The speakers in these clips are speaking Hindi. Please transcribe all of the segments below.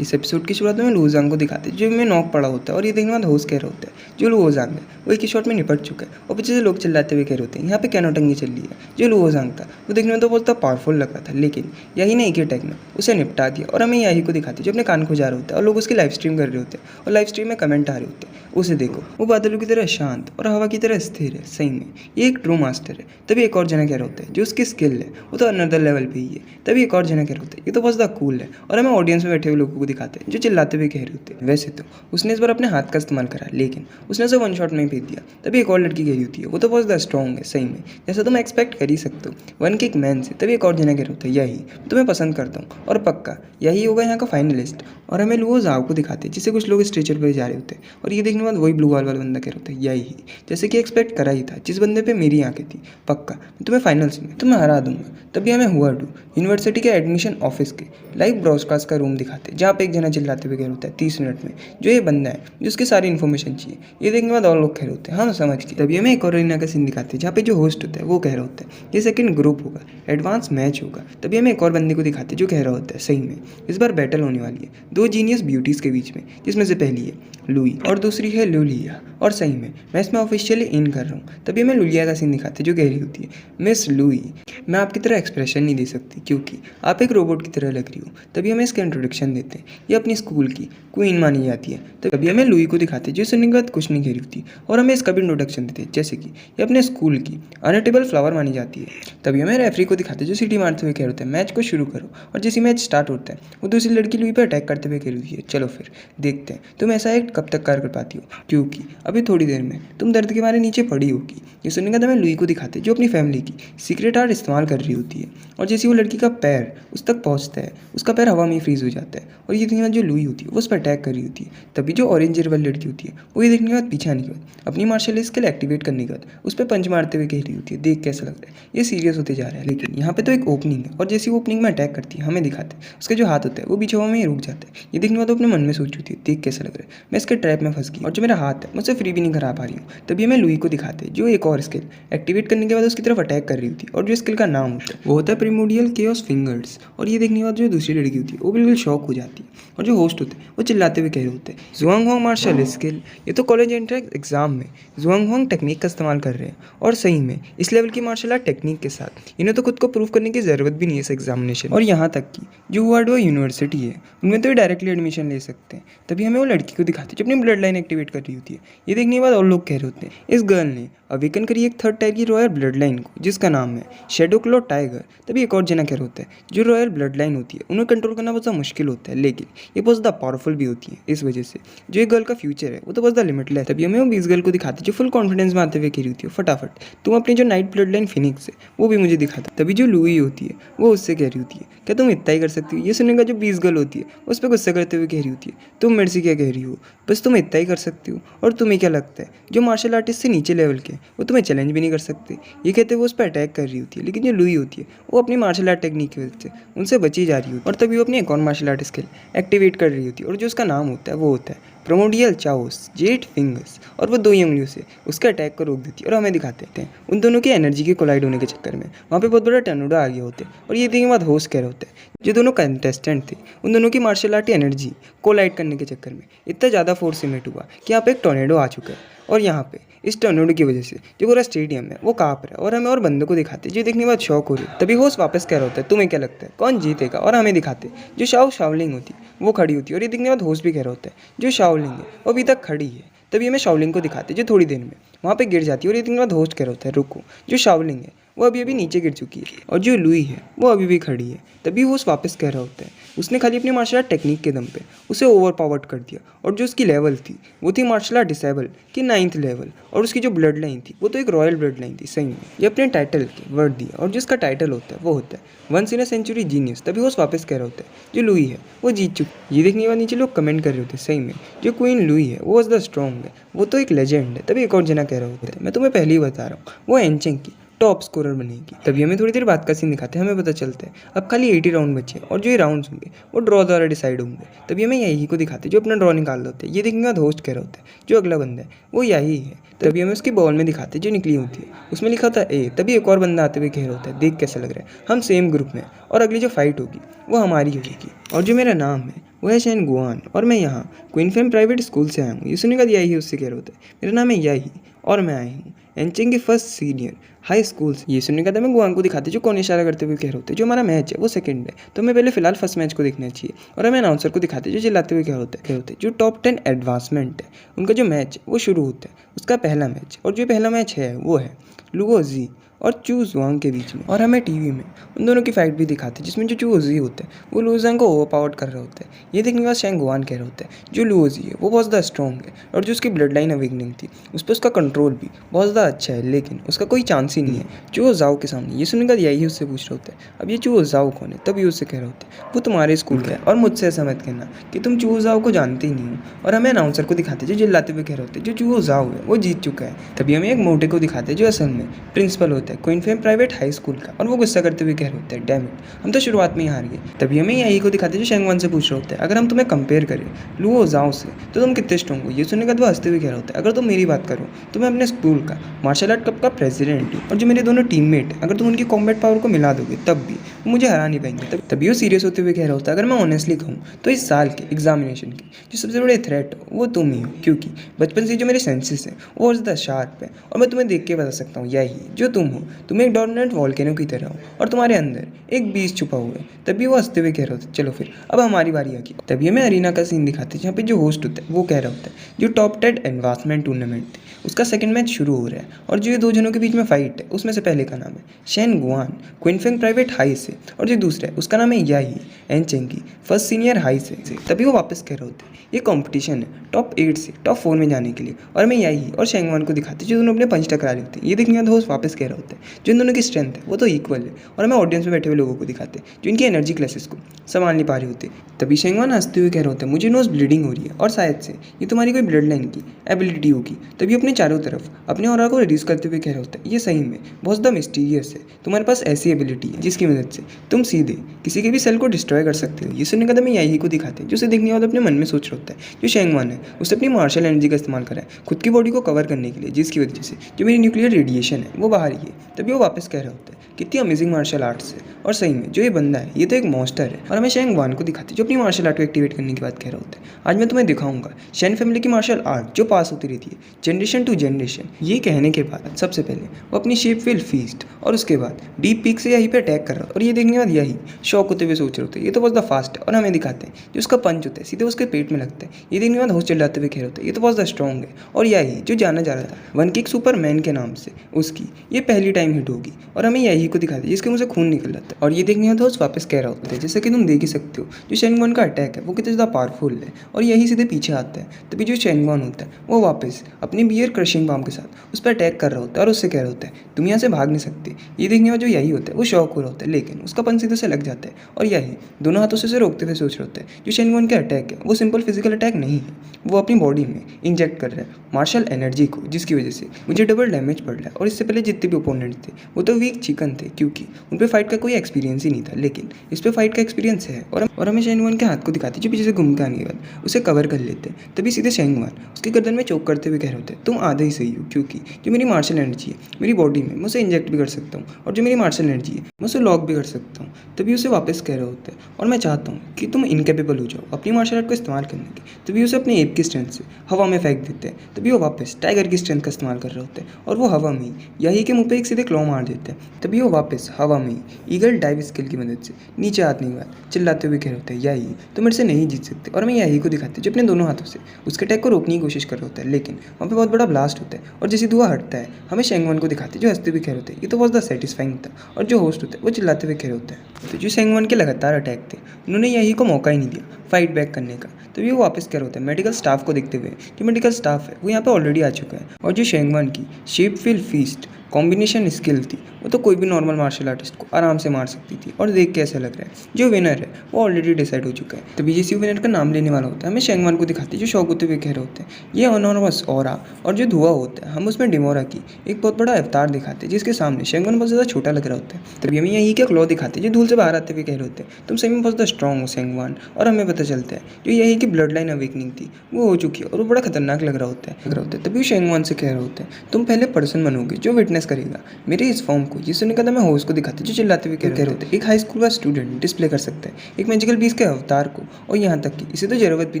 इस एपिसोड की शुरुआत में लुओजांग को दिखाते हैं जो में नॉक पड़ा होता है और ये देखने के बाद होस्ट कह रहे होते हैं जो लुओजांग है वो एक ही शॉट में निपट चुका है और पीछे से लोग चिल्लाते हुए कह रहे होते हैं यहाँ पे कैनोटंगी चल रही है। जो लुओजांग था वो देखने में तो बहुत पावरफुल लग रहा था, लेकिन यही ने एक ही अटैक में उसे निपटा दिया। और हमें यही को दिखाते हैं जो अपने कान खुजा रहे होते हैं और लोग उसकी लाइव स्ट्रीम कर रहे होते हैं और लाइव स्ट्रीम में कमेंट आ रहे होते हैं उसे देखो वो बादलों की तरह शांत और हवा की तरह स्थिर है। सही में ये एक ट्रू मास्टर है। तभी एक और जना कह रहे होते हैं जो उसकी स्किल है वो तो अनदर लेवल पे ही है। तभी एक और जना कह रहे होते हैं ये तो बहुत ज़्यादा कूल है। और हमें ऑडियंस में बैठे हुए लोगों को दिखाते हैं जो चिल्लाते हुए कह रहे होते हैं वैसे तो उसने इस बार अपने हाथ का इस्तेमाल करा, लेकिन उसने उसे वन शॉट में ही फेंक दिया। तभी एक और लड़की कह रही होती है वो तो बहुत ज़्यादा स्ट्रॉन्ग है। सही में जैसा तुम एक्सपेक्ट कर ही सकते हो वन किक मैन से। तभी एक और जना कह रहे होते हैं यही तुम्हें पसंद करता हूँ और पक्का यही होगा यहाँ का फाइनलिस्ट। और हमें लुओ जाओ को दिखाते हैं जिसे कुछ लोग स्ट्रेचर पर जा रहे होते हैं और ये देखने के बाद वही ब्लू वाल वाला बंदा कह रहा होता है यही जैसे कि एक्सपेक्ट करा ही था। जिस बंदे पे मेरी आंखें थी पक्का मैं तुम्हें फाइनल्स में तुम्हें हरा दूंगा। तभी हमें हुआ डू यूनिवर्सिटी के एडमिशन ऑफिस के लाइव ब्रॉडकास्ट का रूम दिखाते हैं जहाँ पे एक जना चिल्लाते हुए कह रहा होता है 30 मिनट में जो ये बंदा है जिसकी सारी इन्फॉर्मेशन चाहिए। ये देखने के बाद और लोग कह रहे होते हैं हाँ समझ के। तभी हमें एक और अरीना का सीन दिखाते हैं जहाँ पे जो होस्ट होता है वो कह रहा होता है ये सेकंड ग्रुप होगा, एडवांस मैच होगा। तभी हमें एक और बंदे को दिखाते हैं जो कह रहा होता है सही में इस बार बैटल होने वाली है दो जीनियस ब्यूटीज़ के बीच में, जिसमें से पहली है लुई और दूसरी है लुलिया। और सही में मैं इसमें ऑफिशियली इन कर रहा हूँ। तभी हमें लुलिया का सीन दिखाते हैं जो कह रही होती है मिस लुई मैं आपकी तरह एक्सप्रेशन नहीं दे सकती क्योंकि आप एक रोबोट की तरह लग रही हो। तभी हमें इसका इंट्रोडक्शन देते हैं ये अपनी स्कूल की क्वीन मानी जाती है। तभी हमें लुई को दिखाते हैं जो सुनने के बाद कुछ नहीं कह रही होती और हमें इसका भी इंट्रोडक्शन देते हैं जैसे कि ये अपने स्कूल की अनटेबल फ्लावर मानी जाती है। तभी हमें रेफरी को दिखाते हैं जो सीटी मारते हुए कह रहे होते हैं मैच को शुरू करो। और जैसे मैच स्टार्ट होता है वो दूसरी लड़की लुई पर अटैक करते हुए कह रही है चलो फिर देखते हैं तुम ऐसा एक्ट कब तक कर पाती हो क्योंकि अभी थोड़ी देर में तुम दर्द के मारे नीचे पड़ी होगी। ये सुनने के बाद हमें लुई को दिखाते हैं जो अपनी फैमिली की सीक्रेट आर्ट इस्तेमाल कर रही होती है और जैसे वो लड़की का पैर उस तक पहुंचता है उसका पैर हवा में फ्रीज हो जाता है और ये देखने के बाद जो लुई होती है वो उस पर अटैक कर रही होती है। तभी जो ऑरेंज हेयर वाली लड़की होती है वो ये देखने के बाद पीछे आने के बाद अपनी मार्शल स्किल एक्टिवेट करने के बाद उस पर पंच मारते हुए कह रही होती है देख कैसा लग रहा है ये सीरियस होते जा रहा है। लेकिन यहाँ पे तो एक ओपनिंग है और जैसे वो ओपनिंग में अटैक करती है हमें दिखाते हैं उसका जो हाथ होता है वो बीच हवा में ही रुक जाता है। ये देखने के बाद अपने मन में सोच होती है देख कैसा लग रहा है मैं इसके ट्रैप में फंस गई और जो मेरा हाथ है मुझसे फ्री भी नहीं करा पा रही हूँ। तभी हमें लुई को दिखाते हैं जो एक और स्किल एक्टिवेट करने के बाद उसकी तरफ अटैक कर रही होती है और जो स्किल का नाम होता है वो होता है प्रिमोडियल केओस फिंगर्स। और ये देखने के बाद जो दूसरी लड़की होती है वो बिल्कुल शॉक हो जाती है और जो होस्ट होते हैं वो चिल्लाते हुए कह रहे होते हैं जुआंग मार्शल स्किल ये तो कॉलेज एंट्रेंस एग्जाम में जुआंग टेक्निक का इस्तेमाल कर रहे हैं। और सही में इस लेवल की मार्शल आर्ट टेक्निक के साथ इन्हें तो खुद को प्रूव करने की ज़रूरत भी नहीं है इस एग्जामिनेशन। और यहाँ तक कि जो हुआडो यूनिवर्सिटी है उनमें तो डायरेक्टली एडमिशन ले सकते हैं। तभी हमें वो लड़की को दिखाते हैं जो अपनी ब्लड लाइन एक्टिवेट कर रही होती है। ये देखने के बाद और लोग कह रहे होते हैं इस गर्ल ने अवेकन करी एक थर्ड टायर की रॉयल ब्लड लाइन को जिसका नाम है शेडो क्लो टाइगर। तभी एक और जना कह रहे होते हैं जो रॉयल ब्लड लाइन होती है उन्हें कंट्रोल करना बहुत ज़्यादा मुश्किल होता है, लेकिन ये बहुत ज़्यादा पावरफुल भी होती है। इस वजह से जो एक गर्ल का फ्यूचर है वो तो बहुत ज़्यादा लिमिटलेस है। तभी हमें वो 20 गर्ल को दिखाते हैं जो फुल कॉन्फिडेंस में आते हुए कह रही होती है फटाफट तुम अपनी जो नाइट ब्लड लाइन फिनिक्स है वो भी मुझे दिखाता। तभी जो लुई होती है वो उससे कह रही होती है क्या तुम इतना ही कर सकती हो। ये सुनने का जो 20 गर्ल होती है उस पर गुस्सा करते हुए कह रही होती है तुम मेरे से क्या कह रही हो, बस तुम इतना ही कर सकती हो। और तुम्हें क्या लगता है जो मार्शल आर्टिस्ट से नीचे लेवल के वो तुम्हें चैलेंज भी नहीं कर सकते। ये कहते हुए वो उस पर अटैक कर रही होती है, लेकिन जो लुई होती है वो अपनी मार्शल आर्ट टेक्निक की वजह से उनसे बची जा रही होती है। और तभी वो अपनी एक और मार्शल आर्ट स्किल एक्टिवेट कर रही होती है और जो उसका नाम होता है वो होता है प्रोमोडियल चाओस जेट फिंगर्स। और वो 2 ही उंगलियों से उसके अटैक को रोक देती है और हमें दिखाते हैं उन दोनों की एनर्जी के कोलाइड होने के चक्कर में वहाँ पे बहुत बड़ा टर्नोडो आ गया होता है। और ये देखने के बाद होस्ट कह रहे होते हैं जो दोनों कंटेस्टेंट थे उन दोनों की मार्शल आर्ट एनर्जी कोलाइड करने के चक्कर में इतना ज़्यादा फोर्स इमिट हुआ कि यहाँ पे एक टोर्नेडो आ चुका है। और यहाँ पे इस टोर्नेडो की वजह से जो पूरा स्टेडियम है वो काँप रहा है और हमें और बंदों को दिखाते हैं जो देखने के बाद शौक हो रही है। तभी होस्ट वापस कह रहा होता है तुम्हें क्या लगता है कौन जीतेगा। और हमें दिखाते जो शाओलिंग होती है वो खड़ी होती है और ये देखने के बाद होस्ट भी कह रहा होता है जो शाओलिंग है वो अभी तक खड़ी है। तभी हमें शाओलिंग को दिखाते जो थोड़ी देर में वहाँ पे गिर जाती है और ये देखने के बाद होस्ट कह रहा होता है रुको जो शाओलिंग है वो अभी नीचे गिर चुकी है और जो लुई है वो अभी भी खड़ी है। तभी होस्ट वापस कह रहा होता है उसने खाली अपनी मार्शल आर्ट टेक्निक के दम पे उसे ओवर पावर्ड कर दिया और जो उसकी लेवल थी वो थी मार्शल आर्ट डिसेबल की 9th लेवल और उसकी जो ब्लड लाइन थी वो तो एक रॉयल ब्लड लाइन थी। सही में ये अपने टाइटल के वर्ड दिया और जिसका टाइटल होता है वो होता है once in a century genius. तभी होस्ट वापस कह रहा होता है जो लुई है वो जीत चुकी। ये देखने के बाद नीचे लोग कमेंट कर रहे होते हैं सही में जो क्वीन लुई है वो वॉज द स्ट्रॉन्ग है वो तो एक लेजेंड है। तभी एक और जना कह रहा होता है मैं तुम्हें पहले ही बता रहा हूँ वो एंचेंग की टॉप स्कोरर बनेगी। तभी हमें थोड़ी देर बाद का सीन दिखाते हैं हमें पता चलता है अब खाली 80 राउंड बचे और जो ये राउंड्स होंगे वो ड्रॉ द्वारा डिसाइड होंगे। तभी हमें यही को दिखाते हैं जो अपना ड्रॉ निकाल होते हैं। ये देखने के बाद होस्ट कह रहा होता है जो अगला बंदा है वो यही है। तभी हमें उसकी बॉल में दिखाते हैं जो निकली होती है उसमें लिखा होता है ए। तभी एक और बंदा आते हुए कह रहा होता है देख कैसा लग रहा है हम सेम ग्रुप में और अगली जो फाइट होगी वो हमारी होगी और जो मेरा नाम है वो है शेन गुआन और मैं यहाँ क्विनफेम प्राइवेट स्कूल से आया हूँ। ये सुनने का याही उससे कह रहे होते हैं, मेरा नाम है याही और मैं आई हूँ एनचेंग के फर्स्ट सीनियर हाई स्कूल से। ये सुनने का था मैं गुआन को दिखाते जो कौन इशारा करते हुए कह रहे होते जो हमारा मैच है वो सेकंड है, तो हमें पहले फिलहाल फर्स्ट मैच को देखना चाहिए। और हमें अनाउंसर को दिखाते जो चिल्लाते हुए कह होते जो टॉप 10 एडवांसमेंट है उनका जो मैच है वो शुरू होता है, उसका पहला मैच। और जो पहला मैच है वो है लुओजी और चू जुआंग के बीच में। और हमें टीवी में उन दोनों की फाइट भी दिखाते हैं जिसमें जो चूओजी होता है वो लुओजिंग को ओवरपावर्ड कर रहे होते हैं। ये देखने के बाद शेंग गुआन कह रहे होते हैं जो लुओजी है वो बहुत ज़्यादा स्ट्रॉन्ग है और जो उसकी ब्लड लाइन अवेकनिंग थी उस पर उसका कंट्रोल भी बहुत ज़्यादा अच्छा है, लेकिन उसका कोई चांस ही नहीं है चूओ जाओ के सामने। ये सुनने का यही उससे पूछ रहे होते हैं अब ये चूओ जाओ कौन है, तभी उससे कह रहे होते हैं वो तुम्हारे स्कूल का है और मुझसे ऐसा मत कहना कि तुम चूओ जाओ को जानते ही नहीं हो। और हमें अनाउंसर को दिखाते जो चिल्लाते हुए कह रहे होते जो चूओ जाओ है वो जीत चुका है। तभी हमें एक मोटे को दिखाते जो असल में प्रिंसिपल होता है क्विनफेम प्राइवेट हाई स्कूल का, और वो गुस्सा करते हुए कह रहे होते हैं डैम इट हम तो शुरुआत में ही हार गए। तभी हमें यही को दिखाते जो शेंगवान से पूछ रहे होते हैं अगर हम तुम्हें कंपेयर करें लुओ जाओ से तो तुम कितने स्ट्रॉन्ग हो। ये सुनने का तो हंसते हुए कह रहे होते हैं अगर तुम मेरी बात करो तो मैं अपने स्कूल का मार्शल आर्ट क्लब का प्रेसिडेंट हूँ और जो मेरे दोनों टीममेट हैं अगर तुम उनकी कॉम्बैट पावर को मिला दोगे तब भी वो मुझे हरा नहीं पाएंगे। तभी वो सीरियस होते हुए कह रहा होता है अगर मैं ऑनेस्टली कहूँ तो इस साल के एग्जामिनेशन की जो सबसे बड़े थ्रेट हो वो तुम ही हो, क्योंकि बचपन से जो मेरे सेंसेस हैं वो और ज़्यादा शार्प है और मैं तुम्हें देख के बता सकता हूँ यही जो तुम हो, तुम एक डोमिनेंट वॉल्केनो की तरह हो और तुम्हारे अंदर एक बीज छुपा हुआ है। तभी वो हंसते हुए कह रहे होते चलो फिर अब हमारी बारी आ गई। तभी हमें अरीना का सीन दिखाते जहाँ पे जो होस्ट होता है वो कह रहा होता है जो टॉप 10 एडवांसमेंट टूर्नामेंट थी उसका सेकंड मैच शुरू हो रहा है और जो ये दो जनों के बीच में फाइट है उसमें से पहले का नाम है शेन गुआन क्विनफेंग प्राइवेट हाई से और जो दूसरा है उसका नाम है याही एनचेंग की फर्स्ट सीनियर हाई से। तभी वो वापस कह रहे होते हैं ये कंपटीशन है टॉप 8 से टॉप 4 में जाने के लिए और मैं याही और शेंगवान को दिखाते जो दोनों अपने पंच टकरा रहे होते हैं। ये देखने का होस्ट वापस कह रहे होते हैं जो इन दोनों की स्ट्रेंथ है वो तो इक्वल है और हमें ऑडियंस में बैठे हुए लोगों को दिखाते हैं जो इनकी एनर्जी क्लासेस को संभाल नहीं पा रहे होते। तभी शेंगवान हंसते हुए कह रहे होते हैं मुझे नोज ब्लीडिंग हो रही है और शायद से ये तुम्हारी कोई ब्लड लाइन की एबिलिटी होगी। तभी अपने चारों तरफ अपने ऑरा को रिड्यूस करते हुए कह रहे होते हैं ये सही में बहुत ज़्यादा मिस्टीरियस है, तुम्हारे पास ऐसी एबिलिटी है जिसकी मदद से तुम सीधे किसी के भी सेल को डिस्ट्रॉय कर सकते हो। ये सुनने का मैं यही को दिखाते हैं जो उसे देखने के बाद अपने मन में सोच रहा होता है जो शेंगवान है उसने अपनी मार्शल एनर्जी का इस्तेमाल करा है खुद की बॉडी को कवर करने के लिए, जिसकी वजह से जो मेरी न्यूक्लियर रेडिएशन है वो बाहर ही है। तभी वो वापस कह रहे होते हैं कितनी अमेजिंग मार्शल आर्ट्स है और सही में जो ये बंदा है ये तो एक मॉन्स्टर है। और हमें शेंगवान को दिखाते जो अपनी मार्शल आर्ट को एक्टिवेट करने की बात कह रहे होते हैं आज मैं तुम्हें दिखाऊंगा शेन फैमिली की मार्शल आर्ट जो पास होती रहती है जनरेशन टू जनरेशन। ये कहने के बाद सबसे पहले वो अपनी शेप विल फीस्ट और उसके बाद डीप पीक से यहीं पे अटैक कर रहा है और ये देखने के बाद यही शौक होते हुए सोच रहे होते हैं ये तो बहुत ज़्यादा फास्ट है और हमें दिखाते हैं जो उसका पंच होता है सीधे उसके पेट में लगता है। ये देखने के बाद होश चिल्लाते हुए कह रहे होते हैं ये तो बहुत ज़्यादा स्ट्रॉन्ग है और यही जो जाना जा रहा था वन किक सुपरमैन के नाम से उसकी ये पहली टाइम हिट होगी और हमें यही को दिखाते हैं जिसके मुँह से खून निकल रहा था। और ये देखने के बाद होश वापस कह रहा होता है जैसे कि तुम देख ही सकते हो जो शेंगवान का अटैक है वो कितना ज़्यादा पावरफुल है और यही सीधे पीछे आता है। तभी जो शेंगवान होता है वो वापस अपनी बियर क्रशिंग पाम के साथ उस पर अटैक कर रहा होता है और उससे कह रहा होता है तुम यहाँ से भाग नहीं सकते। ये देखने में जो यही होता है वो शॉक हो रहा होता है लेकिन उसका पंच सीधे से लग जाता है और यही दोनों हाथों से उसे रोकते हुए सोच रहे होते हैं जो शेंगवान का अटैक है वो सिंपल फिजिकल अटैक नहीं है, वो अपनी बॉडी में इंजेक्ट कर रहा है मार्शल एनर्जी को जिसकी वजह से मुझे डबल डैमेज पड़ रहा है। और इससे पहले जितने भी ओपोनेंट थे वो तो वीक चिकन थे क्योंकि उन पर फाइट का कोई एक्सपीरियंस ही नहीं था, लेकिन इस पर फाइट का एक्सपीरियंस है। और हमें शेंगवान के हाथ को दिखाते जो पीछे से घूम के आने के बाद उसे कवर कर लेते हैं। तभी सीधे शेंगवान उसके गर्दन में चोक करते हुए कह रहे होते हैं तुम आधे ही सही हो क्योंकि जो मेरी मार्शल एनर्जी है मेरी बॉडी में मैं उसे इंजेक्ट भी कर सकता हूँ और जो मेरी मार्शल एनर्जी है मैं उसे लॉक भी कर सकता हूँ। तभी उसे वापस कह रहे होते हैं और मैं चाहता हूँ कि तुम इनकेपेबल हो जाओ अपनी मार्शल आर्ट को इस्तेमाल करने की। तभी उसे अपने एप की स्ट्रेंथ से हवा में फेंक देते हैं। तभी वो वापस टाइगर की स्ट्रेंथ का इस्तेमाल कर रहे होते हैं और वो हवा में यही के मुंह पे एक सीधे क्लॉ मार देते हैं। तभी वो वापस हवा में ईगल डाइव स्किल की मदद से नीचे आने के बाद चिल्लाते हुए कह रहे होते हैं यही तो मेरे से नहीं जीत सकते। और मैं यही को दिखाते जो अपने दोनों हाथों से उसके अटैक को रोकने की कोशिश कर रहा होता है लेकिन वहाँ पे बहुत बड़ा ब्लास्ट होता है और जैसे धुआं हटता है हमें शेंगवान को दिखाते जो हंसते हुए कह रहे होते हैं ये तो बहुत ज़्यादा सेटिस्फाइंग था। और जो होस्ट होता है वो चिल्लाते हुए कह रहे होते हैं तो जो शेंगवान के लगातार अटैक थे उन्होंने यही को मौका ही नहीं दिया फाइट बैक करने का। तो ये वापस कह रहे होते हैं मेडिकल स्टाफ को देखते हुए जो मेडिकल स्टाफ है वो यहाँ पे ऑलरेडी आ चुका है और जो शेंगवान की शेप फिल फीस्ट कॉम्बिनेशन स्किल थी वो तो कोई भी नॉर्मल मार्शल आर्टिस्ट को आराम से मार सकती थी और देख के ऐसा लग रहा है जो विनर है वो ऑलरेडी डिसाइड हो चुका है। तभी जिस विनर का नाम लेने वाला होता है हमें शेंगवान को दिखाते जो शौक होते हुए कह रहे होते हैं ये अनोनमस ऑरा और जो धुआं होता है हम उसमें डिमोरा की एक बहुत बड़ा अवतार दिखाते हैं जिसके सामने शेंगवान बहुत ज़्यादा छोटा लग रहा होता है। तभी हमें यही के क्लॉ दिखाते जो धूल से बाहर आते हुए कह रहे होते हैं तुम सही में बहुत ज़्यादा स्ट्रॉन्ग हो शेंगवान। और हमें पता चलता है जो यही की ब्लड लाइन अवेकनिंग थी वो हो चुकी है और वो बड़ा खतरनाक लग रहा होता है। तभी शेंगवान से कह रहे होते हैं तुम पहले पर्सन बनोगे जो विटनेस इम्प्रेस करेगा मेरे इस फॉर्म को। ये सुनने के बाद मैं होस्ट को दिखाते जो चिल्लाते हुए कह रहे होते एक हाई स्कूल का स्टूडेंट डिस्प्ले कर सकता है एक मैजिकल बीस्ट के अवतार को, और यहाँ तक कि इसे तो जरूरत भी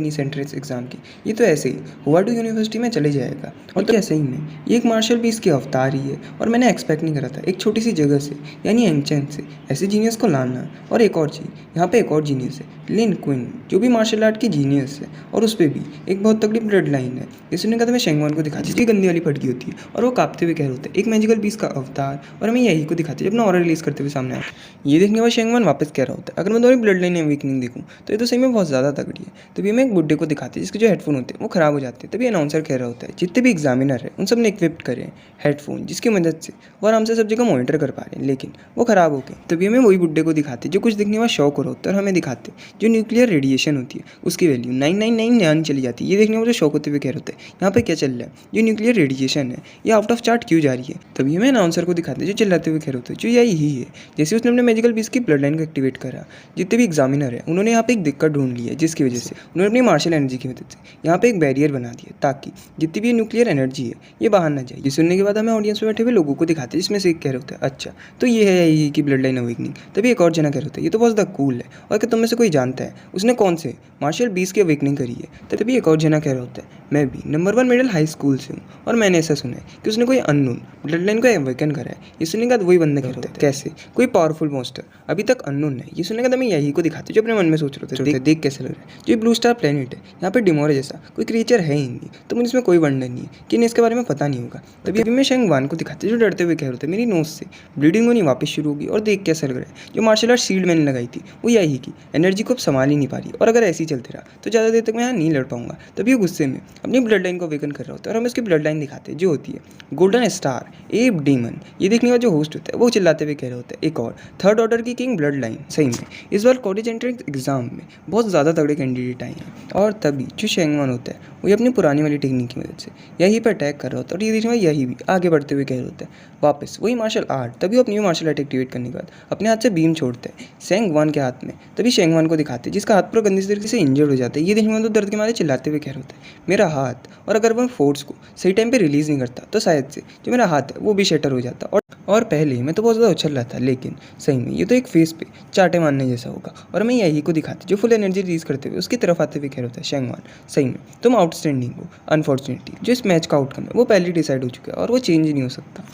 नहीं एंट्रेंस एग्जाम की, ये तो ऐसे ही होवार्ड यूनिवर्सिटी में चले जाएगा। और तो ऐसे ही में ये एक मार्शल बीस्ट की अवतार ही है, और मैंने एक्सपेक्ट नहीं करा था एक छोटी सी जगह से यानी एंचेंट से ऐसे जीनियस को लाना। और एक और चीज़, यहाँ पे एक और जीनियस है लिन क्विन, जो भी मार्शल आर्ट की जीनियस है, और उस पर भी एक बहुत तगड़ी ब्लड लाइन है। ये सुनने का तो मैं शेंगवान को दिखाती जिसकी गंदी वाली फटकी होती है और वो कांपते हुए कह रहे होते हैं एक मैजिकल बीस्ट का अवतार, और हमें यही को दिखाते हैं जब अपना ऑरा रिलीज करते हुए सामने आया। ये देखने के बाद शेंगवान वापस कह रहा होता है अगर मैं तुम्हारी ब्लड लाइन वीकनिंग देखूँ तो ये तो सही में बहुत ज़्यादा तगड़ी है। तभी हमें एक बुड्ढे को दिखाते हैं जिसके जो हेडफोन होते हैं वो खराब हो जाते हैं। तभी अनाउंसर कह रहा होता है जितने भी एग्जामिनर है उन सब ने इक्विप्ड करे हेडफोन जिसकी मदद से वो आराम से सब जगह मॉनिटर कर पा रहे हैं, लेकिन वो खराब हो गए। तभी हमें वही बुड्ढे को दिखाते जो कुछ दिखने में शौक हो रहा होता है, और हमें दिखाते जो न्यूक्लियर रेडिएशन होती है उसकी वैल्यू 999 चली जाती है। ये देखने में जो शौक होते हुए कह रहे होते हैं यहाँ पे क्या चल रहा है, जो न्यूक्लियर रेडिएशन है ये आउट ऑफ चार्ट क्यों जा रही है। तभी हमें अनाउंसर को दिखाते जो चिल्लाते हुए कह रहे होते हैं जो यही है। जैसे उसने अपने मैजिकल बीस्ट की ब्लड लाइन को एक्टिवेट करा, जितने भी एग्जामिनर है उन्होंने यहाँ पे एक दिक्कत ढूंढ ली है जिसकी वजह से उन्होंने अपनी मार्शल एनर्जी की मदद से यहाँ पे एक बैरियर बना दिया ताकि जितनी भी न्यूक्लियर एनर्जी है ये बाहर ना जाए। ये सुनने के बाद हमें ऑडियंस में बैठे हुए लोगों को दिखाते हैं जिसमें से एक कह रहे होते हैं अच्छा तो ये है यही की ब्लड लाइन अवेकनिंग। तभी एक और जना कह रहे होते हैं ये तो बहुत ज़्यादा कूल है, और क्या तुम में से कोई जानता है उसने कौन से मार्शल बीस्ट की अवेकनिंग करी है। तभी एक और जना कह रहा होता है मैं भी नंबर 1 मिडिल हाई स्कूल से हूँ, और मैंने ऐसा सुना है कि उसने कोई अननोन ब्लड लाइन को अवेकन करा है। ये सुनने के बाद वही बंदे कह रहे होते हैं कैसे कोई पावरफुल मॉन्स्टर अभी तक अननोन है। ये सुनने के बाद हमें यही को दिखाते जो अपने मन में सोच रहे थे देख कैसे लग रहा है जो ब्लू स्टार प्लेनेट है यहाँ पे डिमोरे जैसा कोई क्रिएचर है ही नहीं, तो मुझे इसमें कोई वंडर नहीं है कि इन्हें इसके बारे में पता नहीं होगा। तभी अभी मैं शेंगवान को दिखाते जो डरते हुए कह रहे थे मेरी नोज से ब्लीडिंग होनी वापस शुरू होगी, और देख कैसा लग रहा है जो मार्शल आर्ट शील्ड मैंने लगाई थी वो यही की एनर्जी को अब संभाल ही नहीं पा रही, और अगर ऐसे ही चलते रहा तो ज़्यादा देर तक मैं यहाँ नहीं लड़ पाऊंगा। तभी वो गुस्से में अपनी ब्लड लाइन को अवेकन कर रहा होता है, और हमें उसकी ब्लड लाइन दिखाते जो होती है गोल्डन स्टार एब डीमन। ये देखने का जो होस्ट होता है वो चिल्लाते हुए कह रहे होते हैं एक और थर्ड ऑर्डर की किंग ब्लड लाइन। सही में इस बार कॉलेज एंट्रेंस एग्जाम में बहुत ज़्यादा तगड़े कैंडिडेट आए हैं, और तभी जो शेंगवान होता है वो अपनी पुरानी वाली टेक्निक की मदद से यही पर अटैक कर रहा होता है, और ये देखने में यही भी आगे बढ़ते हुए कह रहे होते हैं वापस वही मार्शल आर्ट। तभी वो अपनी मार्शल आर्ट एक्टिवेट करने के बाद अपने हाथ से बीम छोड़ते हैं शेंगवान के हाथ में। तभी शेंगवान को दिखाते हैं जिसका हाथ पूरा गंदी तरीके से इंजर्ड हो जाता है। ये देखने में तो दर्द के मारे चिल्लाते हुए कह रहे होते हैं मेरा हाथ, और अगर वह फोर्स को सही टाइम पे रिलीज़ नहीं करता तो शायद से जो मेरा हाथ है वो भी शटर हो जाता। और पहले मैं तो बहुत ज़्यादा उछल रहा था, लेकिन सही में ये तो एक फेस पे चाटे मारने जैसा होगा। और मैं यही को दिखाते जो फुल एनर्जी रिलीज करते हुए उसकी तरफ आते हुए कह रहा होता है शेंगवान सही में तुम आउटस्टैंडिंग हो। अनफॉर्चुनेटली जो इस मैच का आउटकम है वो पहले डिसाइड हो चुका है और वो चेंज ही नहीं हो सकता।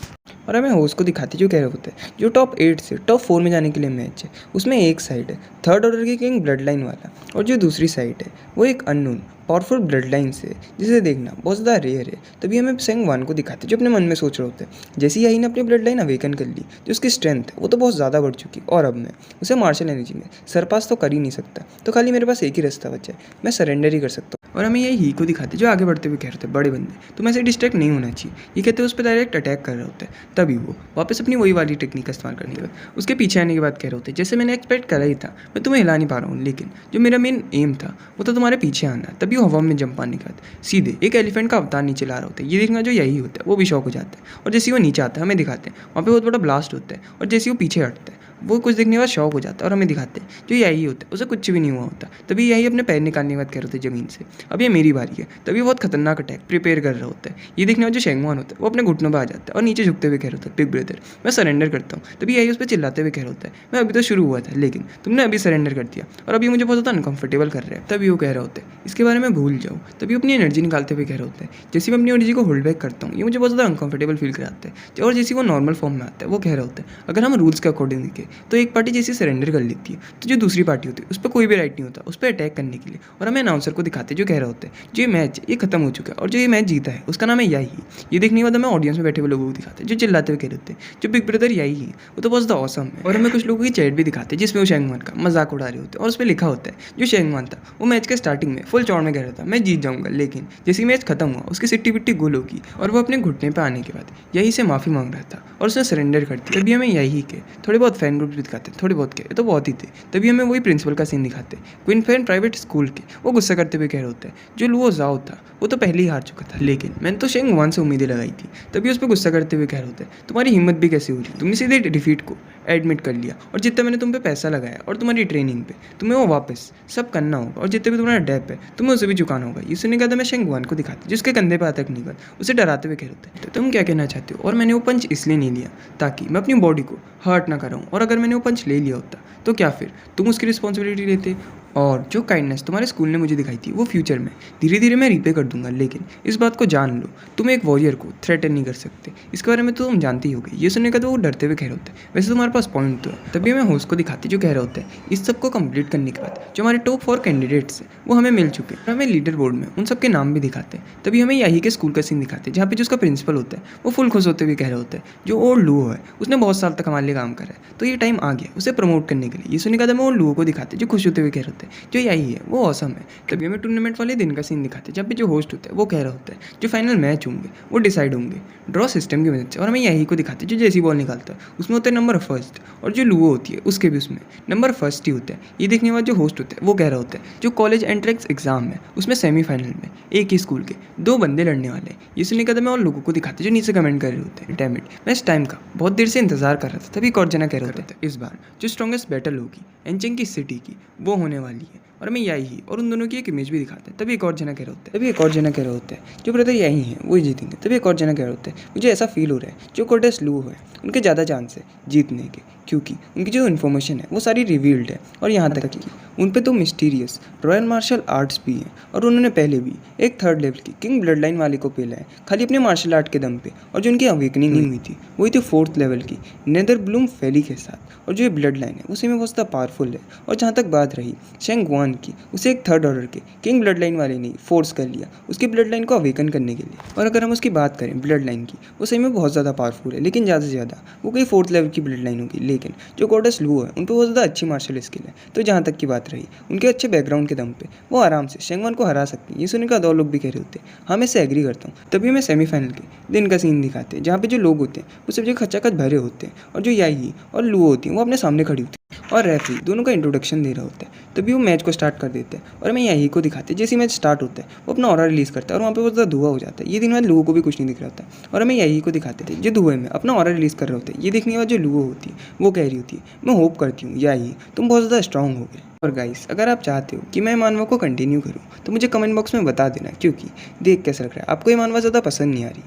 और हमें होस्ट को दिखाते जो कह रहे होते हैं जो टॉप 8 से टॉप 4 में जाने के लिए मैच है उसमें एक साइड है थर्ड ऑर्डर की किंग ब्लड लाइन वाला, और जो दूसरी साइड है वो एक अननोन पावरफुल ब्लड लाइन से जिसे देखना बहुत ज़्यादा रेयर है। तभी हमें शेंगवान को दिखाते जो अपने मन में सोच रहे होते हैं जैसे यही ने अपनी ब्लड लाइन अवेकन कर ली जो उसकी स्ट्रेंथ है वो तो बहुत ज़्यादा बढ़ चुकी, और अब मैं उसे मार्शल एनर्जी में सरपास तो कर ही नहीं सकता, तो खाली मेरे पास एक ही रास्ता बचा है, मैं सरेंडर ही कर सकता हूँ। और हमें यही को दिखाते जो आगे बढ़ते हुए कह रहे थे बड़े बंदे तुम ऐसे डिस्ट्रैक्ट नहीं होना चाहिए, ये कहते उस पर डायरेक्ट अटैक कर रहे होते हैं। तभी वो वापस अपनी वही वाली टेक्निक का इस्तेमाल करने के बाद उसके पीछे आने के बाद कह रहे होते जैसे मैंने एक्सपेक्ट करा ही था, मैं तुम्हें हिला नहीं पा रहा हूँ, लेकिन जो मेरा मेन एम था वो तो तुम्हारे पीछे आना। तभी वो हवा में जंप आने के बाद सीधे एक एलिफेंट का अवतार नीचे ला रहा होता है। ये देखना जो यही होता है वो भी शौक हो जाता है, और जैसे वो नीचे आता है हमें दिखाते हैं वहाँ पे बहुत बड़ा ब्लास्ट होता है, और जैसे वो पीछे हटता है वो कुछ देखने के बाद शौक हो जाता है, और हमें दिखाते हैं जो यही होता है उसे कुछ भी नहीं हुआ होता। तभी यही अपने पैर निकालने के बाद कह रहे होते ज़मीन से अब ये मेरी बारी है। तभी बहुत खतरनाक अटैक प्रिपेयर कर रहा होता है। ये देखने में जो शेंगवान होता है वो अपने घुटनों पर आ जाता है और नीचे झुकते हुए कह रहा होता है बिग ब्रदर मैं सरेंडर करता हूँ। तभी यही उस पर चिल्लाते हुए कह रहा होता है मैं अभी तो शुरू हुआ था लेकिन तुमने अभी सरेंडर कर दिया और अभी मुझे बहुत ज़्यादा अनकंफर्टेबल कर रहा है। तभी वो कह रहा होता है इसके बारे में भूल जाओ। तभी अपनी एनर्जी निकालते हुए कह रहा होता है जैसे मैं अपनी एनर्जी को होल्ड बैक करता हूँ ये मुझे बहुत ज़्यादा अनकंफर्टेबल फील कराता है। और जैसे वो नॉर्मल फॉर्म में आता है वो कह रहा होता है अगर हम रूल्स के अकॉर्डिंग देखें तो एक पार्टी जैसे सरेंडर कर लेती है तो जो दूसरी पार्टी होती है उस पर कोई भी राइट नहीं होता उस पर अटैक करने के लिए। और हमें अनाउंसर को दिखाते जो कह रहा होता है जो ये मैच ये खत्म हो चुका है और जो ये मैच जीता है उसका नाम है याही। ये देखने के बाद हमें ऑडियंस में बैठे हुए लोगों को दिखाते हैं जो चिल्लाते हुए कह रहे होते हैं जो बिग ब्रदर याही है वो तो बहुत ज़्यादा ऑसम है। और हमें कुछ लोगों की चैट भी दिखाते हैं जिसमें वो शेंगवान का मजाक उड़ा रहे होते हैं और उस पर लिखा होता है जो शेंगवान था वो मैच के स्टार्टिंग में फुल चौड़ में कह रहा था मैं जीत जाऊंगा, लेकिन जैसे मैच खत्म हुआ उसकी सिट्टी पिट्टी गोल होगी और वो अपने घुटने पर आने के बाद यही से माफ़ी मांग रहा था और उसने सरेंडर कर दिया। तभी हमें यही के थोड़े बहुत फैन ग्रुप भी दिखाते थोड़े बहुत के तो बहुत ही थे। तभी हमें वही प्रिंसिपल का सीन दिखाते क्वीन फैन प्राइवेट स्कूल के वो गुस्सा करते हुए कह रहे होते हैं जो लुओ जाओ था वो तो पहले ही हार चुका था लेकिन मैंने तो शेंगवान से उम्मीदें लगाई थी। तभी उस पर गुस्सा करते हुए कह रहे होते हैं तुम्हारी हिम्मत भी कैसे हो रही, तुमने सीधे डिफीट को एडमिट कर लिया और जितना मैंने तुम पे पैसा लगाया और तुम्हारी ट्रेनिंग पे तुम्हें वो वापस सब करना होगा और जितने भी तुम्हारा डेप है तुम्हें उसे भी चुकाना होगा। ये सुनने के बाद मैं शेंगवान को दिखाती जिसके कंधे पे आता निकल उसे डराते हुए कह रहे थे, तो तुम क्या कहना चाहते हो? और मैंने वो पंच इसलिए नहीं लिया ताकि मैं अपनी बॉडी को हर्ट ना कराऊँ, और अगर मैंने वो पंच ले लिया होता तो क्या फिर तुम उसकी रिस्पॉन्सिबिलिटी लेते? और जो काइंडनेस तुम्हारे स्कूल ने मुझे दिखाई थी वो फ्यूचर में धीरे धीरे मैं रीपे कर दूंगा, लेकिन इस बात को जान लो तुम एक वॉरियर को थ्रेटन नहीं कर सकते। इसके बारे में तो तुम जानती ही होगी। ये सुनने का तो वो डरते हुए कह रहे होते हैं, वैसे तुम्हारे पास पॉइंट तो है। तभी मैं होस्ट को दिखाती जो कह रहे होते हैं इस सब को कंप्लीट करने के बाद जो हमारे टॉप 4 कैंडिडेट्स हैं वो हमें मिल चुके हैं। हमें लीडर बोर्ड में उन सबके नाम भी दिखाते हैं। तभी हमें यही के स्कूल का सीन दिखाते हैं जहाँ पे जो उसका प्रिंसिपल होता है वो फुल खुश होते हुए कह रहे होते हैं जो ओल्ड लुओ है उसने बहुत साल तक हमारे लिए काम करा है तो ये टाइम आ गया उसे प्रमोट करने के लिए। ये सुनने का मैं ओल्ड लुओ को दिखाते जो खुश होते हुए कह रहे होते हैं जो यही है वो औसम है। तभी हमें टूर्नामेंट वाले दिन का सीन दिखाते हैं जब भी जो होस्ट होता है वो कह रहा होता है जो फाइनल मैच होंगे वो डिसाइड होंगे ड्रॉ सिस्टम की मदद से। और हमें यही को दिखाते हैं जो जैसी बॉल निकालता है उसमें होता है नंबर फर्स्ट, और जो लुओ होती है उसके भी उसमें नंबर फर्स्ट ही होता है। ये देखने के बाद जो होस्ट होता है वो कह रहा होता है जो कॉलेज एंट्रेंस एग्जाम है उसमें सेमीफाइनल में एक ही स्कूल के 2 बंदे लड़ने वाले हैं। ये सुनने का मैं और लोगों को दिखाते जो नीचे कमेंट कर रहे होते हैं डैम इट, मैं इस टाइम का बहुत देर से इंतजार कर रहा था। तभी एक और जना कह रहे होते हैं इस बार जो स्ट्रॉन्गेस्ट बैटल होगी एंचिंग की सिटी की वो होने वाली है, और हमें यही और उन दोनों की एक इमेज भी दिखाते हैं। तभी एक और जना कह रहे होते हैं जो ब्रदर यही हैं वो ही जीतेंगे। तभी एक और जना कह रहे होते हैं मुझे ऐसा फील हो रहा है जो कोर्टेस लू है उनके ज़्यादा चांस है जीतने के, क्योंकि उनकी जो इन्फॉर्मेशन है वो सारी रिवील्ड है, और यहाँ तक कि उन पे तो मिस्टीरियस रॉयल मार्शल आर्ट्स भी हैं, और उन्होंने पहले भी एक 3rd लेवल की किंग ब्लड लाइन वाले को पेला है खाली अपने मार्शल आर्ट के दम पे, और जो उनकी अवेकनिंग नहीं हुई थी वही थी 4th लेवल की नेदर ब्लूम फैली के साथ। और जो ये ब्लड लाइन है उसी में बहुत ज़्यादा पावरफुल है। और जहाँ तक बात रही शेंगवान की, उसे एक 3rd ऑर्डर के किंग ब्लड लाइन वाले ने फोर्स कर लिया उसकी ब्लड लाइन को अवेकन करने के लिए। और अगर हम उसकी बात करें ब्लड लाइन की, वो सही में बहुत ज़्यादा पावरफुल है, लेकिन ज़्यादा से ज़्यादा वो कोई 4th लेवल की ब्लड लाइन होगी। लेकिन जो गॉडेस लू है उन पर बहुत ज़्यादा अच्छी मार्शल स्किल है, तो जहाँ तक की बात रही उनके अच्छे बैकग्राउंड के दम पे वो आराम से शेंगवान को हरा सकती हैं। ये सुनने का 2 लोग भी कह रहे होते हैं हाँ मैं इससे एग्री करता हूँ। तभी हमें सेमीफाइनल के दिन का सीन दिखाते हैं जहाँ पे जो लोग होते हैं वो सब जो खचाखच भरे होते हैं, और जो याही और लू होती हैं वो अपने सामने खड़ी होती है और रेफरी दोनों का इंट्रोडक्शन दे रहा होता है। तभी वो मैच को स्टार्ट कर देते हैं, और हमें यही को दिखाते हैं जैसे मैच स्टार्ट होता है वो अपना ऑरा रिलीज़ करता है और वहाँ पे बहुत ज़्यादा धुआं हो जाता है। ये दिन बाद लोगों को भी कुछ नहीं दिख रहा होता, और हमें यही को दिखाते थे जो धुएं में अपना ऑरा रिलीज़ कर रहे होते हैं। ये देखने के बाद जो लुओ होती है वो कह रही होती है मैं होप करती हूँ यही तुम बहुत ज़्यादा स्ट्रांग हो गए। और गाइस अगर आप चाहते हो कि मैं मानवा को कंटिन्यू करूँ तो मुझे कमेंट बॉक्स में बता देना, क्योंकि देख कैसा लग रहा है आपको ये मानवा ज़्यादा पसंद नहीं आ रही।